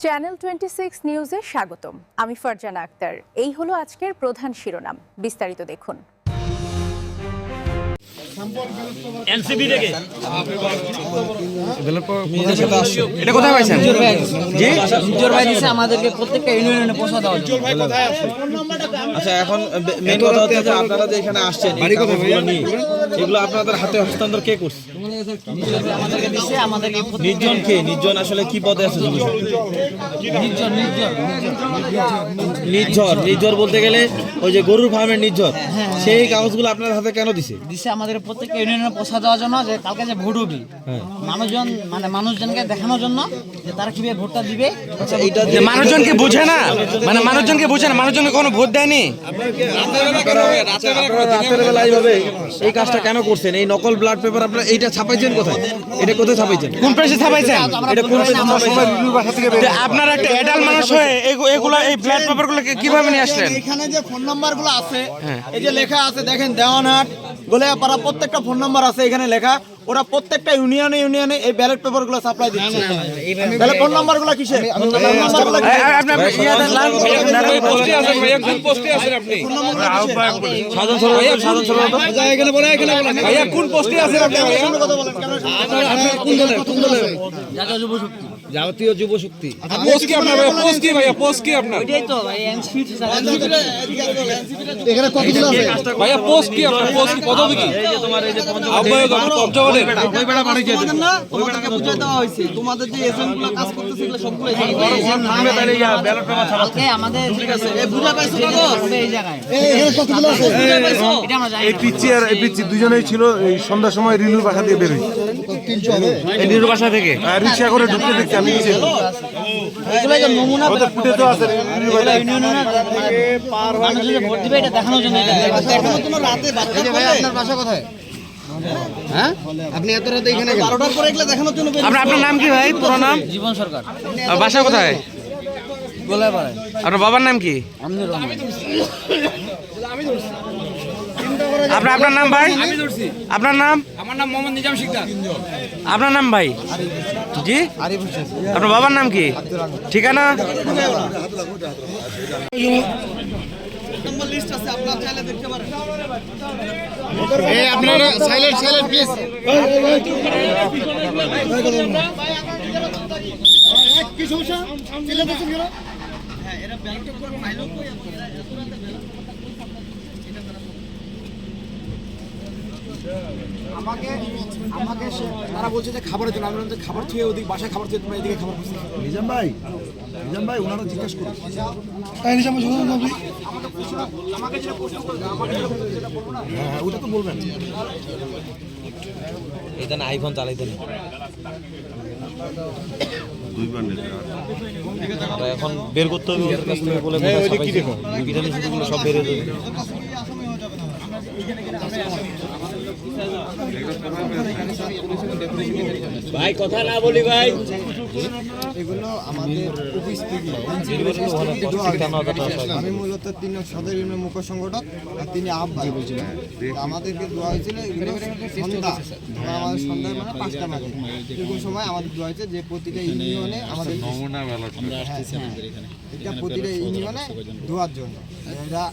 Channel 26 নিউজে স্বাগতম। আমি ফারজানা আক্তার। এই হলো আজকের প্রধান শিরোনাম, বিস্তারিত দেখুন। এনসিবি থেকে এটা কোথায় পাইছেন? জি নিজের ভাই দিছে আমাদেরকে প্রত্যেকটা ইউনিয়নে পৌঁছা দেওয়া জন্য। আচ্ছা, এখন মেইন কথা হচ্ছে যে আপনারা যে এখানে আসছেন এই কাগজগুলো নিয়ে এগুলো আপনাদের হাতে হস্তান্তর কে করছে? নিজের ভাই আমাদেরকে দিছে, আমাদেরকে নির্জন কে? নির্জন আসলে কি পদে আছে? নির্ঝর বলতে গেলে ওই যে গরুর ফার্মের নির্ঝর, সেই কাগজগুলো আপনার হাতে কেন দিছে? দিছে আমাদের প্রত্যেকটা ইউনিয়নে পৌঁছা দেওয়ার জন্য, যে কালকে যে ভোট হবে মানুষজনকে দেখানোর জন্য যে তারা কিভাবে ভোটটা দিবে। আচ্ছা, এইটা যে মানুষজনকে বোঝে না, মানে মানুষজনকে বোঝে না, মানুষজনকে কোনো ভোট দেয়নি। রাতের বেলা এইভাবে এই কাজটা কেন করছেন? এই নকল ব্লাড পেপার আপনারা এইটা ছাপাইছেন কোথায়? এটা কোথায় ছাপাইছেন? কোন প্রেসে ছাপাইছেন? এটা কোন পেজে ছাপাইছেন? যে আপনারা একটা অ্যাডাল্ট মানুষ হয়ে এগুলো এই ব্লাড পেপারগুলো কিভাবে নিয়ে আসলেন? এখানে যে ফোন নাম্বারগুলো আছে, এই যে লেখা আছে দেখেন, দেওয়ানহাট, গোলেয়াপাড়া, প্রত্যেকটা ফোন নাম্বার আছে এখানে লেখা। ওরা প্রত্যেকটা ইউনিয়নে এই ব্যালট পেপারগুলো সাপ্লাই দিচ্ছে। তাহলে ফোন নাম্বারগুলো কিসের? জাতীয় যুব শক্তি। এটাই তো ভাই এনসিপি এখানে কতগুলো আছে? তোমাদেরকে বুঝিয়ে দেওয়া হয়েছে, তোমাদের যে এজেন্টগুলো কাজ করতেছে এগুলো সবগুলো কালকে আমাদের বুঝা পাইছো না? এই জায়গায় এখানে কতগুলো আছে? এটা আমরা জানি এই পিচ্ছি আর এই পিচ্ছি দুজনেই ছিল এই সন্ধ্যার সময় রিলুর বাসা দিয়ে বেরোই, 300 হবে। এই নিরু বাসা থেকে রিক্সা করে ঢুকতে দেখছি আমি নিচে এগুলো যে নমুনা ওদের ফুটে তো আছে রিলুর বাসা। ইউনিয়নে মানুষ যে ভোট দিবে এটা দেখানোর জন্য এটা এখনো তোমার রাতে বাচ্চা ভাই, আপনার বাসা কোথায়? হ্যাঁ, আপনি এত রাতে এখানে 12টার পরে এগুলো দেখানোর জন্য আপনার নাম কি ভাই? পুরো নাম? জীবন সরকার, আর বাসা কোথায়? গোলাপাড়ায়। আপনার বাবার নাম কি? আপনার নাম ভাই? আপনার নাম? আমার নাম মোহাম্মদ নিজাম শিকদার। আপনার নাম ভাই? জি, আপনার বাবার নাম কি? ঠিকানা? লিস্ট আছে, আপনারা চাইলে দেখতে পারেন। আপনারা সাইলেন্ট প্লিজ। কি সমস্যা? চিল্লাতেছেন কেন? হ্যাঁ, এরা ব্যাংক করে ফাইলও কই আছে? আমাকে তারা বলছে যে খাবারের জন্য, আমি বললাম যে খাবার খেয়ে ওদিকে বাসায় খাবার খেয়ে তোমরা এদিকে খাবার খুঁজতে। নিজাম ভাই ওনারা জিজ্ঞেস করুন। হ্যাঁ, ওটা তো বলবেন। এটা না আইফোন চালাইতেন এখন বের করতে হবে ওদের কাছ থেকে বলে বিরিয়ানি শুধুগুলো সব বের হয়ে যাবে। ভাই কথা না বলি ভাই। এগুলো আমাদের অফিস থেকে আমি মূলত 3 নং সদর ইউনিয়ন মুখ্য সংগঠক, আর তিনি আব্বা বলছিলেন। আমাদেরকে দেওয়া হয়েছিল এগুলো সন্ধ্যা, আমাদের সন্ধ্যায় মানে 5টা বাজে এরকম সময় আমাদের দেওয়া হয়েছে যে প্রতিটা ইউনিয়নে আমাদের এটা প্রতিটা ইউনিয়নে দেওয়ার জন্য। এটা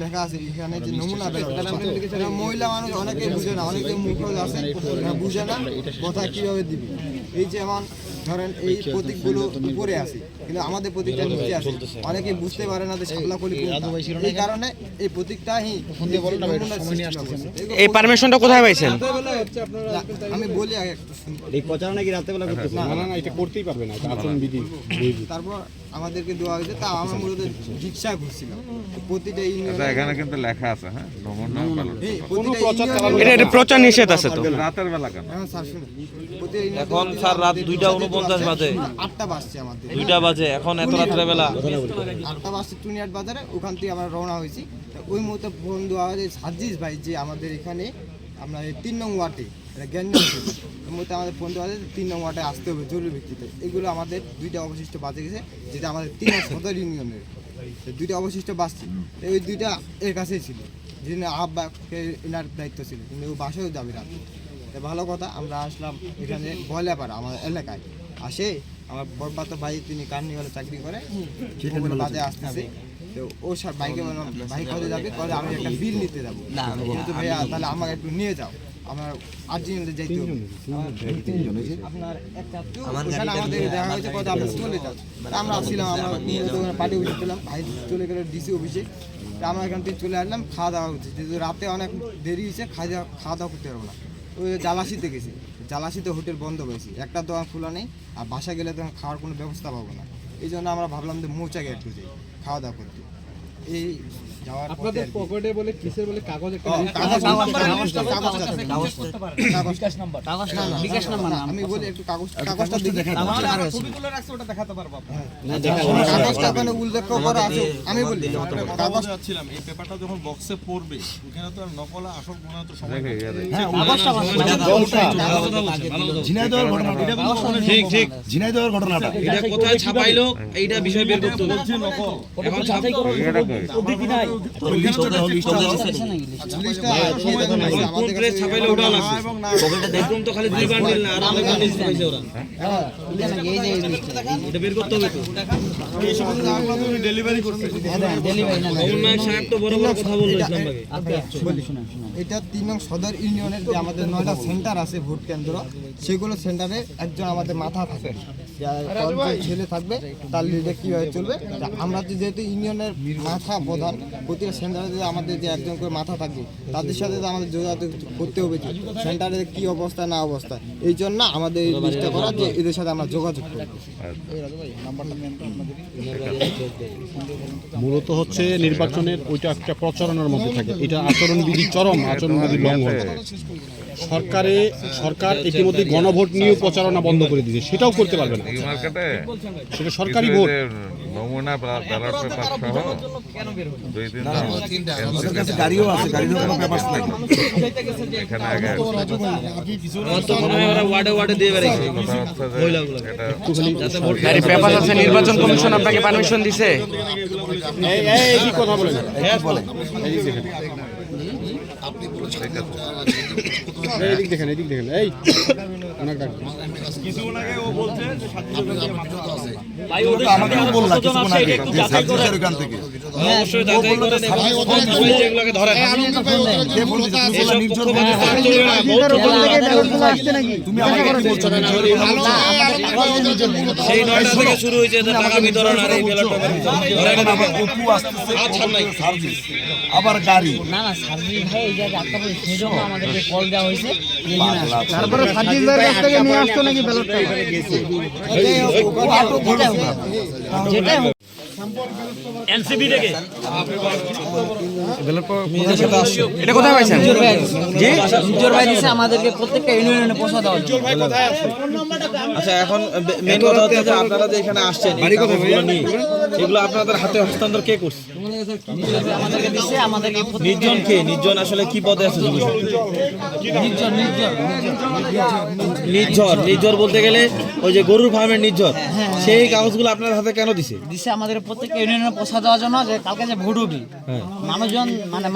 লেখা আছে এখানে যে নমুনা ব্যালট, মহিলা মানুষ অনেকে বুঝে না, অনেকে মুখ আছে বুঝে না কোথায় কিভাবে দিবে। এই যেমন ধরেন এই প্রতীকগুলো উপরে আছে কিন্তু আমাদের প্রতীকটা নিচে আছে, অনেকে বুঝতে পারে না যে শাপলা কলি কোনটা। এই কারণে এই প্রতীকটা এই পারমিশনটা কোথায় পাইছেন? আমি বলি আগে একটু শুনি। এই প্রচারণা কি রাতে বেলা করতেছে? না, এটা করতেই পারবে না, আচরণ বিধি। তারপর আমাদেরকে দেওয়া হয়েছে, তা আমরা মূলত রিক্সা ঘুরছিলাম প্রতিটা ইউনিয়নে। এখানে কিন্তু লেখা আছে, হ্যাঁ, নমুনা এটা প্রচার নিষেধ আছে তো। রাতের বেলা কেন? স্যার শুনুন, প্রতিটা ইউনিয়নে এখন স্যার রাত 2:49 বাজে, 8টা বাজছে আমাদের 2টা বাজে, এখন এত রাত্রে বেলা 8টা বাজছে টুনিয়াট বাজারে, ওখান থেকে আমরা রওনা হয়েছি। ওই মুহূর্তে ফোন দেওয়া হয়েছে সাজিস ভাই যে আমাদের এখানে আমরা 3 নং ওয়ার্ডে গ্যাঞ্জাম ছিল, ওই মুহূর্তে আমাদের ফোন দেওয়া হয়েছে 3 নং ওয়ার্ডে আসতে হবে জরুরি ভিত্তিতে। এগুলো আমাদের 2টা অবশিষ্ট বাজে গেছে, যেটা আমাদের 3 নং সদর ইউনিয়নের 2টা অবশিষ্ট বাজছে। ওই 2টা এর কাছেই ছিল, যিনি আব্বাকে এনার দায়িত্ব ছিল, কিন্তু ও বাসায়ও যাবে রাত। ভালো কথা, আমরা আসলাম এখানে বয়লাপাড়া আমার এলাকায়। আসে আমার বরপাত ভাই, তিনি কার্নিভালে চাকরি করে, বাজে আসতেছে। তো ও সব বাইকে বাইক করে যাবে, করে আমি একটা বিল নিতে যাবো। কিন্তু ভাইয়া তাহলে আমাকে একটু নিয়ে যাও, আমার আর্জেন্টে যাইতে হবে। আপনার ওখানে আমাদের দেখা হয়েছে কথা, আপনি চলে যান। আমরা আসছিলাম, আমরা পার্টি অফিসে ছিলাম, ভাই চলে গেল ডিসি অফিসে। আমরা এখান থেকে চলে আসলাম, খাওয়া দাওয়া হচ্ছে, যেহেতু রাতে অনেক দেরি হয়েছে, খাওয়া দাওয়া করতে পারবো না। ওই জালাসিতে গেছি, জালাসিতে হোটেল বন্ধ পেয়েছি, একটা দোকান খোলা নেই, আর বাসা গেলে তখন খাওয়ার কোনো ব্যবস্থা পাবো না। এই জন্য আমরা ভাবলাম যে মৌচাকে একটু যাই খাওয়া দাওয়া করতে। এই যাওয়ার আপনাদের পকেটে বলে কিসের বলে কাগজ একটা আমি বলি একটু কাগজটা দেখে ছবিগুলো রাখছে, ওটা দেখাতে পারবো কাগজটা ওখানে উল্লেখ করা আছে। আমি বলি কাগজ ছিলাম এই পেপারটা যখন বক্সে পড়বে ওখানে তো আর নকল আসল গোনা তো সময় ঝিনাইদহের ঘটনাটা ঠিক ঠিক ঝিনাইদহের ঘটনাটা এটা কোথায় ছাপাইলো এইটা বিষয় বের করতে হবে। এখন ছাপাই করো পদ্ধতি নাই, কোন প্রেস ছাপাইলো ওটা লাগবে। দেখুন তো খালি দুই বান্ডিল না, আর অনেক বান্ডিল ছাপাইছে ওরা। এটা বের করতে হবে তো। এই সমস্ত কাগজগুলো ডেলিভারি করতে গভর্নমেন্ট সাহেব তো বড় বড় কথা বললো ইসলাম ভাগে। এটা 3 নং সদর ইউনিয়নের যে আমাদের 9টা সেন্টার আছে ভোট কেন্দ্র, সেগুলো সেন্টারে একজন আমাদের মাথা থাকে, ছেলে থাকবে, তার লিডে কীভাবে চলবে। আমরা তো যেহেতু ইউনিয়নের মাথা প্রধান, প্রতিটা সেন্টারে যে আমাদের যে একজন করে মাথা থাকবে, তাদের সাথে তো আমাদের যোগাযোগ করতে হবে যে সেন্টারে কী অবস্থা না অবস্থা। এই জন্য আমাদের এই লিস্টটা করা যে এদের সাথে আমরা যোগাযোগ করব। মূলত হচ্ছে নির্বাচনের ওইটা একটা প্রচারণার মধ্যে থাকে, এটা আচরণবিধি, চরম আচরণবিধি লঙ্ঘন। সরকার ইতিমধ্যে গণভোট নিয়ে প্রচারণা বন্ধ করে দিয়েছে, সেটাও করতে পারবে না। সেটা সরকারি ভোট নমুনা ব্যালট পেপার সহ 2-3 গাড়িও আছে, গাড়ির কোনো পেপারস নাই এখানে আগে আমার তো মনে হয় ওরা ওয়ার্ডে ওয়ার্ডে দিয়ে বেড়াইছে গাড়ি পেপার আছে। নির্বাচন কমিশন আপনাকে পারমিশন দিছে? এই কি কথা বলেন, বলে এদিক দেখেন, এদিক দেখেন, এই অনেক ডাক কিছুক্ষণ আগে ও বলছে যে 7 ভাই ওদের আমাকে বললা কিছুক্ষণ আগে যে সার্ভিসের ওখান থেকে অবশ্যই যাচাই করে যেগুলোকে ধরে কে বলছে তুমি নির্জন তুমি আমাকে বলছো সেই 9টা থেকে শুরু হয়েছে টাকা বিতরণ আর এই ব্যালট পেপার বিতরণ অপু আসছে আচ্ছা নাই সার্ভিস আবার গাড়ি না না সার্ভিস ভাই এই যে ডাক্তার বলে সেজন্য আমাদেরকে কল দেওয়া হয়েছে। তারপরে সার্ভিসের কাছ থেকে নিয়ে আসতো নাকি ব্যালট পেপার গেছে যেটাই হোক এনসিবি থেকে এটা কোথায় পাইছেন? জি জোর ভাই দিছে আমাদেরকে প্রত্যেকটা ইউনিয়নে পৌঁছা দেওয়া জন্য। আচ্ছা এখন মেন কথা হচ্ছে যে আপনারা যে এখানে আসছেন এই কাগজগুলো নিয়ে এগুলো আপনাদের হাতে হস্তান্তর কে করছে? আমাদেরকে দিছে, আমাদেরকে নির্জন কে? নির্জন আসলে কি পদে আছে? নির্ঝর বলতে গেলে ওই যে গরুর ফার্মের নির্ঝর, সেই কাগজগুলো আপনার হাতে কেন দিছে? দিছে আমাদের প্রত্যেকটা ইউনিয়নে পৌঁছা দেওয়ার জন্য, যে কালকে যে ভোট হবে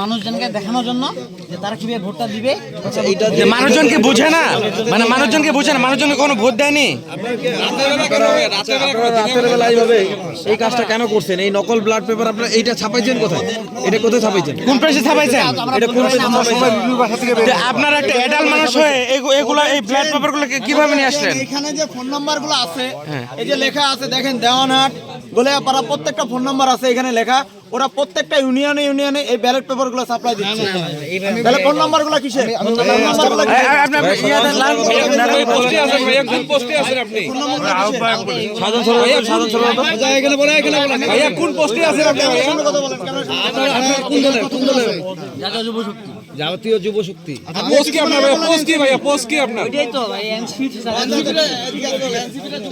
মানুষজনকে দেখানোর জন্য যে তারা কিভাবে ভোটটা দিবে। আচ্ছা এইটা যে মানুষজনকে বোঝে না, মানে মানুষজনকে বোঝে না, মানুষজনকে কোনো ভোট দেয়নি। রাতের বেলা এইভাবে এই কাজটা কেন করছেন? এই নকল ব্লাড পেপার আপনারা এইটা ছাপাইছেন কোথায়? এটা কোথায় ছাপাইছেন? কোন প্রেসে ছাপাইছেন? এটা কোন প্রেসে ছাপাইছেন? যে আপনারা একটা অ্যাডাল্ট মানুষ হয়ে এগুলো এই ব্লাড পেপারগুলো কিভাবে নিয়ে আসলেন? এখানে যে ফোন নাম্বারগুলো আছে, এই যে লেখা আছে দেখেন, দেওয়ানহাট গোলেপাড়া প্রত্যেকটা ফোন নাম্বার আছে এখানে লেখা। ওরা প্রত্যেকটা ইউনিয়নে এই ব্যালট পেপারগুলো সাপ্লাই দিচ্ছে। তাহলে ফোন নাম্বারগুলো কিসের? জাতীয় যুব শক্তি। এটাই তো ভাই এনসিপি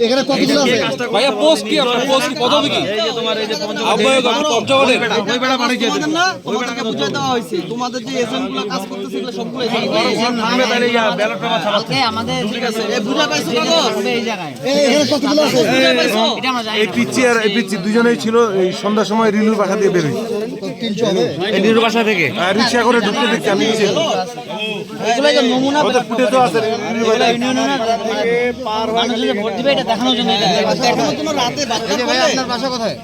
এখানে কতগুলো আছে ভাইয়া পোস্ট কি আপনার? পোস্ট কি পদবি কি? এই যে তোমার এই যে আহ্বায়ক পঞ্চগড়ের ওই বেড়া বাড়ি যেতে না, তোমাদেরকে বুঝাই দেওয়া হয়েছে, তোমাদের যে এজেন্টগুলো কাজ করতেছে এগুলো সবগুলো থামবে তাহলে ইয়া ব্যালট পেপার ছাপাচ্ছে। আমাদের ঠিক আছে বুঝা পাইছো এই জায়গায় এখানে কতগুলো আছে? এটা আমরা জানি এই পিচ্চি আর এই পিচ্চি দুজনেই ছিল এই সন্ধ্যার সময় রিলুর বাসা দিয়ে বেরোই তিনশো হবে। এই নির্বাচন থেকে রিক্সা করে ঢুকতে দেখতে এগুলো যে নমুনা এগুলো ইউনিয়নের মানুষ যে ভোট দিবে এটা দেখানোর জন্য দেখানোর জন্য রাতে ভাই আপনার বাসা কোথায়?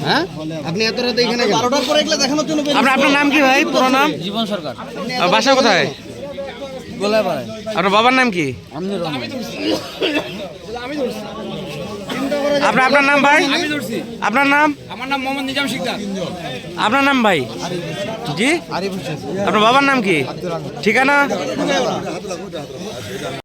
হ্যাঁ আপনি এত রাতে এখানে 12টার পরে এগুলো দেখানোর জন্য আপনার নাম কি ভাই পুরো নাম? জীবন সরকার আর বাসা কোথায়? গোলায় পাড়ায়। আপনার বাবার নাম কি? আমিনুর রহমান। আপনার নাম ভাই? আপনার নাম? আমার নাম মোহাম্মদ নিজাম শিকদার। আপনার নাম ভাই? জি, আরিফ হোসেন। আপনার বাবার নাম কি? ঠিকানা?